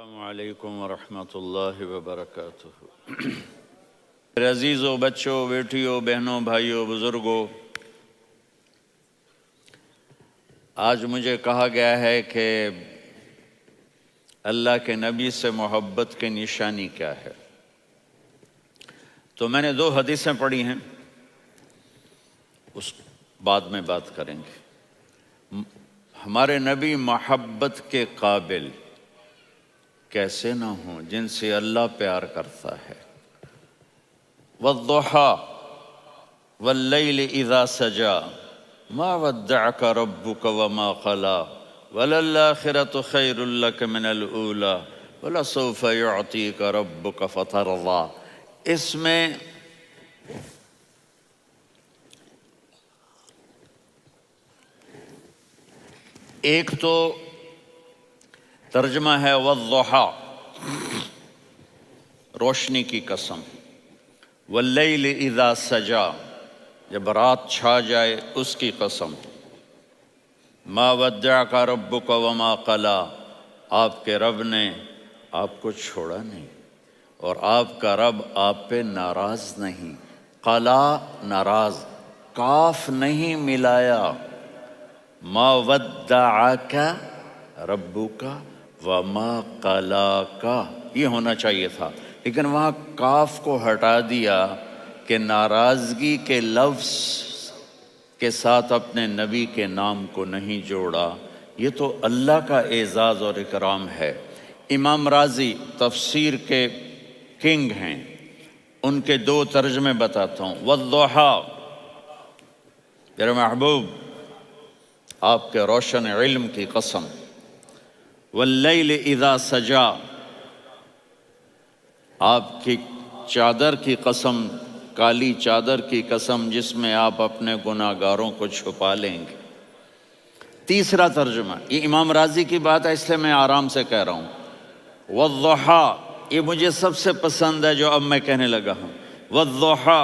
السلام علیکم ورحمۃ اللہ وبرکاتہ۔ میرے عزیزوں، بچوں، بیٹیوں، بہنوں، بھائیوں، بزرگوں، آج مجھے کہا گیا ہے کہ اللہ کے نبی سے محبت کی نشانی کیا ہے، تو میں نے 2 حدیثیں پڑھی ہیں، اس بعد میں بات کریں گے۔ ہمارے نبی محبت کے قابل کیسے نہ ہوں جن سے اللہ پیار کرتا ہے۔ وَالضُّحَى وَاللَّيْلِ إِذَا سَجَى مَا وَدَّعَكَ رَبُّكَ وَمَا قَلَى وَلَلْآخِرَةُ خَيْرٌ لَكَ مِنَ الْأُولَى وَلَسَوْفَ يُعْطِيكَ رَبُّكَ فَتَرْضَى۔ اس میں ایک تو ترجمہ ہے وَالضُّحَى، روشنی کی قسم، وَاللَّيْلِ إِذَا سَجَى، جب رات چھا جائے اس کی قسم، مَا وَدَّعَكَ رَبُّكَ وَمَا قَلَى، آپ کے رب نے آپ کو چھوڑا نہیں اور آپ کا رب آپ پہ ناراض نہیں۔ قَلَى ناراض، کاف نہیں ملایا، مَا وَدَّعَكَ رَبُّكَ وَمَا قَلَاكَ یہ ہونا چاہیے تھا، لیکن وہاں کاف کو ہٹا دیا کہ ناراضگی کے لفظ کے ساتھ اپنے نبی کے نام کو نہیں جوڑا۔ یہ تو اللہ کا اعزاز اور اکرام ہے۔ امام راضی تفسیر کے کنگ ہیں، ان کے 2 ترجمے بتاتا ہوں۔ وَالضُّحَى، میرے محبوب آپ کے روشن علم کی قسم، وَاللَّيْلِ إِذَا سَجَى، آپ کی چادر کی قسم، کالی چادر کی قسم جس میں آپ اپنے گناہ گاروں کو چھپا لیں گے۔ تیسرا ترجمہ، یہ امام راضی کی بات ہے اس لیے میں آرام سے کہہ رہا ہوں۔ وَالضُّحَى، یہ مجھے سب سے پسند ہے جو اب میں کہنے لگا ہوں۔ وَالضُّحَى،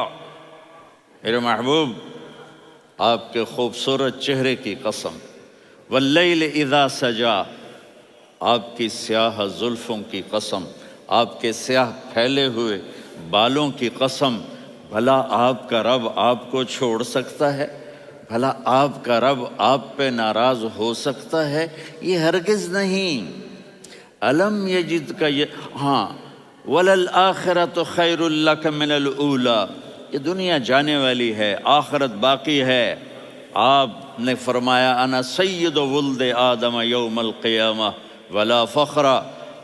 میرے محبوب آپ کے خوبصورت چہرے کی قسم، وَاللَّيْلِ إِذَا سَجَى، آپ کی سیاہ زلفوں کی قسم، آپ کے سیاہ پھیلے ہوئے بالوں کی قسم، بھلا آپ کا رب آپ کو چھوڑ سکتا ہے؟ بھلا آپ کا رب آپ پہ ناراض ہو سکتا ہے؟ یہ ہرگز نہیں۔ الم یجد کا ہاں، وَلَلْآخِرَةُ خَيْرٌ لَكَ مِنَ الْأُولَى، یہ دنیا جانے والی ہے، آخرت باقی ہے۔ آپ نے فرمایا انا سید ولد آدم یوم القیامہ ولا فخر،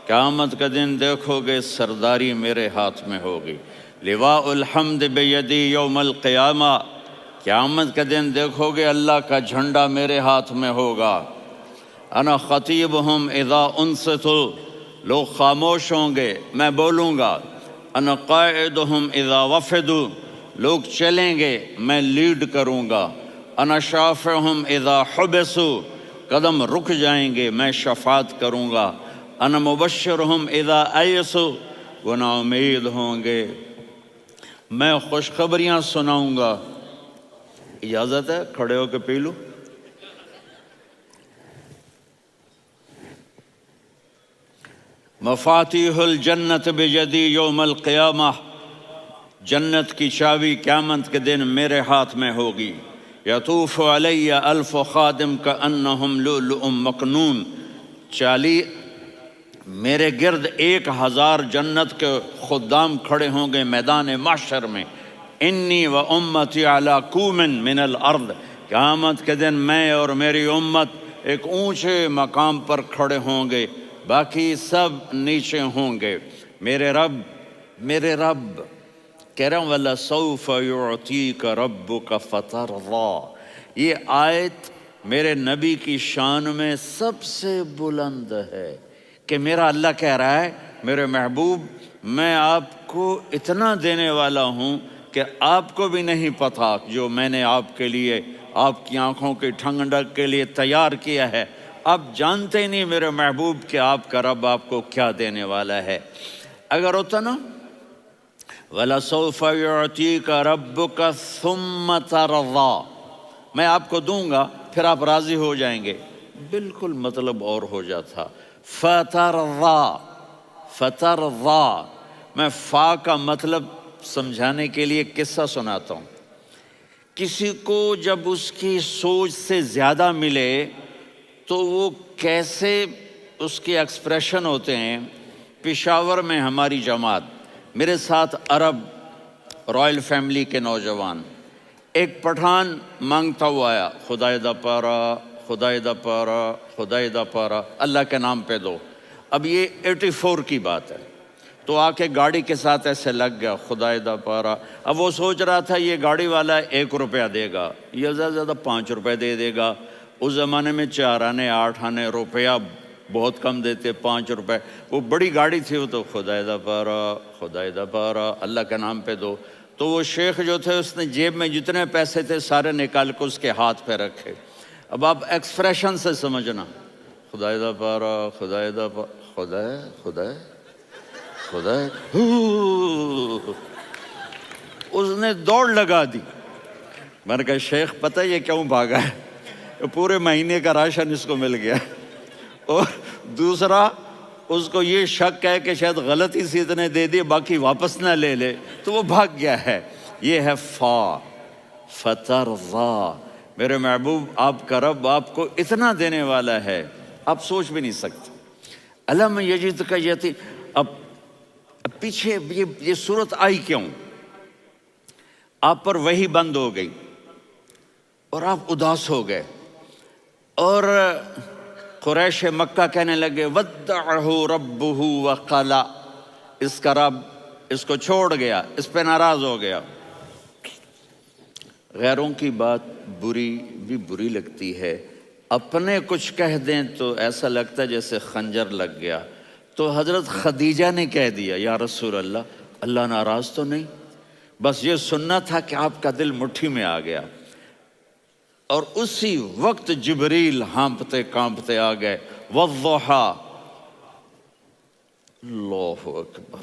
قیامت کا دن دیکھو گے سرداری میرے ہاتھ میں ہوگی۔ لواء الحمد بیدی یوم القیامہ، قیامت کا دن دیکھو گے اللہ کا جھنڈا میرے ہاتھ میں ہوگا۔ انا خطیبہم اذا انصتوا، لوگ خاموش ہوں گے میں بولوں گا۔ انا قائدہم اذا وفدوا، لوگ چلیں گے میں لیڈ کروں گا۔ انا شافعہم اذا حبسوا، قدم رک جائیں گے میں شفاعت کروں گا۔ انا مبشرہم اذا ایسوا، وہ نا امید ہوں گے میں خوشخبریاں سناؤں گا۔ اجازت ہے کھڑے ہو کے پی لوں؟ مفاتیح الجنت بیدی یوم القیامہ، جنت کی چابی قیامت کے دن میرے ہاتھ میں ہوگی۔ یطوف علی الف خادم کانہم لؤلؤ مکنون، میرے گرد 1000 جنت کے خدام کھڑے ہوں گے میدان محشر میں۔ انی و امتی علی کوم من الارض، قیامت کے دن میں اور میری امت ایک اونچے مقام پر کھڑے ہوں گے، باقی سب نیچے ہوں گے۔ میرے رب کہہ رہا ہوں وَلَسَوْفَ يُعْطِيكَ رَبُّكَ فَتَرْضَى، یہ آیت میرے نبی کی شان میں سب سے بلند ہے کہ میرا اللہ کہہ رہا ہے میرے محبوب میں آپ کو اتنا دینے والا ہوں کہ آپ کو بھی نہیں پتہ جو میں نے آپ کے لیے، آپ کی آنکھوں کی ٹھنڈک کے لیے تیار کیا ہے۔ آپ جانتے نہیں میرے محبوب کہ آپ کا رب آپ کو کیا دینے والا ہے۔ اگر ہوتا نا وَلَسَوْفَ يُعْطِيكَ رَبُّكَ ثُمَّ تَرْضَى، میں آپ کو دوں گا پھر آپ راضی ہو جائیں گے، بالکل مطلب اور ہو جاتا۔ فَتَرْضَى، فترضا، میں فا کا مطلب سمجھانے کے لیے قصہ سناتا ہوں۔ کسی کو جب اس کی سوچ سے زیادہ ملے تو وہ کیسے اس کے ایکسپریشن ہوتے ہیں۔ پشاور میں ہماری جماعت، میرے ساتھ عرب رائل فیملی کے نوجوان، ایک پٹھان مانگتا ہوا آیا، خدائے دا پارا، خدائے دا پارا، خدائے دا پارا، اللہ کے نام پہ دو۔ اب یہ 84 کی بات ہے، تو آ کے گاڑی کے ساتھ ایسے لگ گیا، خدائے دا پارا۔ اب وہ سوچ رہا تھا یہ گاڑی والا 1 روپیہ دے گا یا زیادہ زیادہ 5 روپے دے دے گا۔ اس زمانے میں 4 آنے 8 آنے روپیہ بہت کم دیتے، 5 روپے، وہ بڑی گاڑی تھی، وہ تو خدائے دا پارا، خدائے دا پارا، اللہ کے نام پہ دو۔ تو وہ شیخ جو تھے اس نے جیب میں جتنے پیسے تھے سارے نکال کے اس کے ہاتھ پہ رکھے۔ اب آپ ایکسپریشن سے سمجھنا، خدائے دا پارا، خدائے دا پارا، خدائے خدائے خدائے، اس نے دوڑ لگا دی۔ میں نے کہا شیخ پتہ یہ کیوں بھاگا ہے؟ پورے مہینے کا راشن اس کو مل گیا، اور دوسرا اس کو یہ شک ہے کہ شاید غلطی سے اتنے دے دیے باقی واپس نہ لے لے، تو وہ بھاگ گیا ہے۔ یہ ہے فا، فترضا۔ میرے محبوب آپ کا رب آپ کو اتنا دینے والا ہے آپ سوچ بھی نہیں سکتے۔ الم یجدک یتیم، اب پیچھے یہ صورت آئی کیوں؟ آپ پر وحی بند ہو گئی اور آپ اداس ہو گئے، اور قریش مکہ کہنے لگے ودعہ ربہ وقلا، اس کا رب اس کو چھوڑ گیا، اس پہ ناراض ہو گیا۔ غیروں کی بات بری لگتی ہے، اپنے کچھ کہہ دیں تو ایسا لگتا ہے جیسے خنجر لگ گیا۔ تو حضرت خدیجہ نے کہہ دیا یا رسول اللہ، اللہ ناراض تو نہیں؟ بس یہ سننا تھا کہ آپ کا دل مٹھی میں آ گیا۔ اور اسی وقت جبریل ہانپتے کانپتے آ گئے، والضحی، اللہ اکبر۔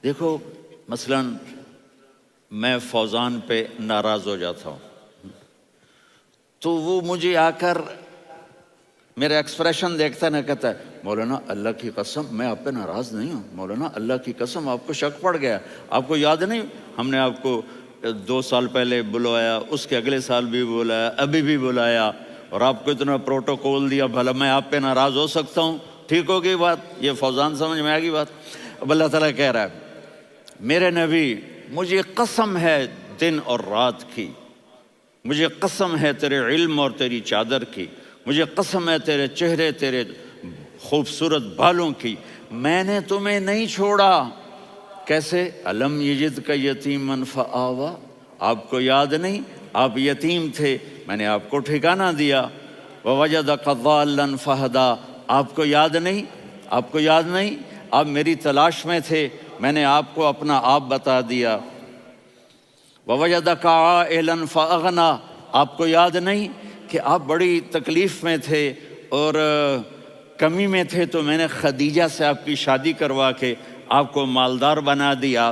دیکھو مثلا میں فوزان پہ ناراض ہو جاتا ہوں تو وہ مجھے آ کر میرا ایکسپریشن دیکھتا ہے، نہ کہتا ہے مولانا اللہ کی قسم میں آپ پہ ناراض نہیں ہوں، مولانا اللہ کی قسم آپ کو شک پڑ گیا، آپ کو یاد نہیں ہم نے آپ کو 2 سال پہلے بلوایا، اس کے اگلے سال بھی بلایا، ابھی بھی بلایا، اور آپ کو اتنا پروٹوکول دیا، بھلا میں آپ پہ ناراض ہو سکتا ہوں؟ ٹھیک ہوگی بات؟ یہ فوزان سمجھ میں آ گئی بات؟ اب اللہ تعالیٰ کہہ رہا ہے میرے نبی مجھے قسم ہے دن اور رات کی، مجھے قسم ہے تیرے علم اور تیری چادر کی، مجھے قسم ہے تیرے چہرے تیرے خوبصورت بالوں کی، میں نے تمہیں نہیں چھوڑا۔ کیسے؟ الم یجدک یتیما فآویٰ، آپ کو یاد نہیں آپ یتیم تھے، میں نے آپ کو ٹھکانہ دیا۔ ووجدک ضالا فہدیٰ، آپ کو یاد نہیں، آپ کو یاد نہیں آپ میری تلاش میں تھے، میں نے آپ کو اپنا آپ بتا دیا۔ ووجدک عائلا فاغنیٰ، آپ کو یاد نہیں کہ آپ بڑی تکلیف میں تھے اور کمی میں تھے، تو میں نے خدیجہ سے آپ کی شادی کروا کے آپ کو مالدار بنا دیا۔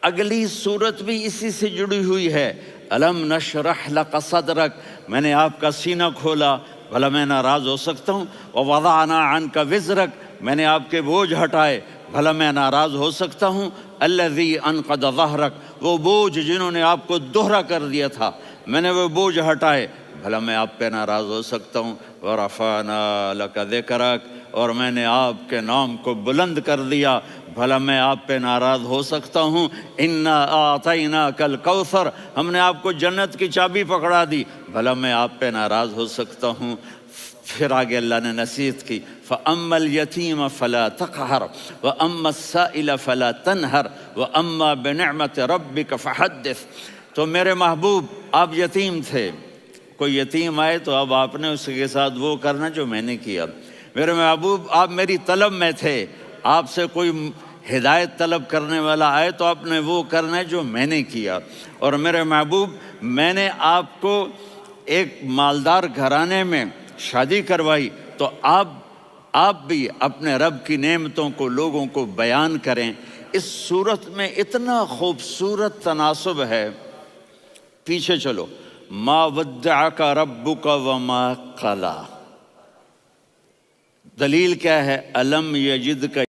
اگلی صورت بھی اسی سے جڑی ہوئی ہے، الم نشرح لک صدرک، میں نے آپ کا سینہ کھولا، بھلا میں ناراض ہو سکتا ہوں؟ ووضعنا عنک وزرک، میں نے آپ کے بوجھ ہٹائے، بھلا میں ناراض ہو سکتا ہوں؟ الذی انقض ظہرک، وہ بوجھ جنہوں نے آپ کو دوہرا کر دیا تھا، میں نے وہ بوجھ ہٹائے، بھلا میں آپ پہ ناراض ہو سکتا ہوں؟ ورفعنا لک ذکرک، اور میں نے آپ کے نام کو بلند کر دیا، بھلا میں آپ پہ ناراض ہو سکتا ہوں؟ انا اعطیناک الکوثر، ہم نے آپ کو جنت کی چابی پکڑا دی، بھلا میں آپ پہ ناراض ہو سکتا ہوں؟ پھر آگے اللہ نے نصیحت کی، فَأَمَّا الْيَتِيمَ فَلَا تَقْهَرْ وَأَمَّا السَّائِلَ فَلَا تَنْهَرْ وَأَمَّا بِنِعْمَةِ رَبِّكَ فَحَدِّثْ۔ تو میرے محبوب آپ یتیم تھے، کوئی یتیم آئے تو اب آپ نے اس کے ساتھ وہ کرنا جو میں نے کیا۔ میرے محبوب آپ میری طلب میں تھے، آپ سے کوئی ہدایت طلب کرنے والا آئے تو آپ نے وہ کرنا ہے جو میں نے کیا۔ اور میرے محبوب میں نے آپ کو ایک مالدار گھرانے میں شادی کروائی، تو آپ بھی اپنے رب کی نعمتوں کو لوگوں کو بیان کریں۔ اس صورت میں اتنا خوبصورت تناسب ہے، پیچھے چلو، ما ودعک ربک وما قلی، دلیل کیا ہے؟ الم یجدک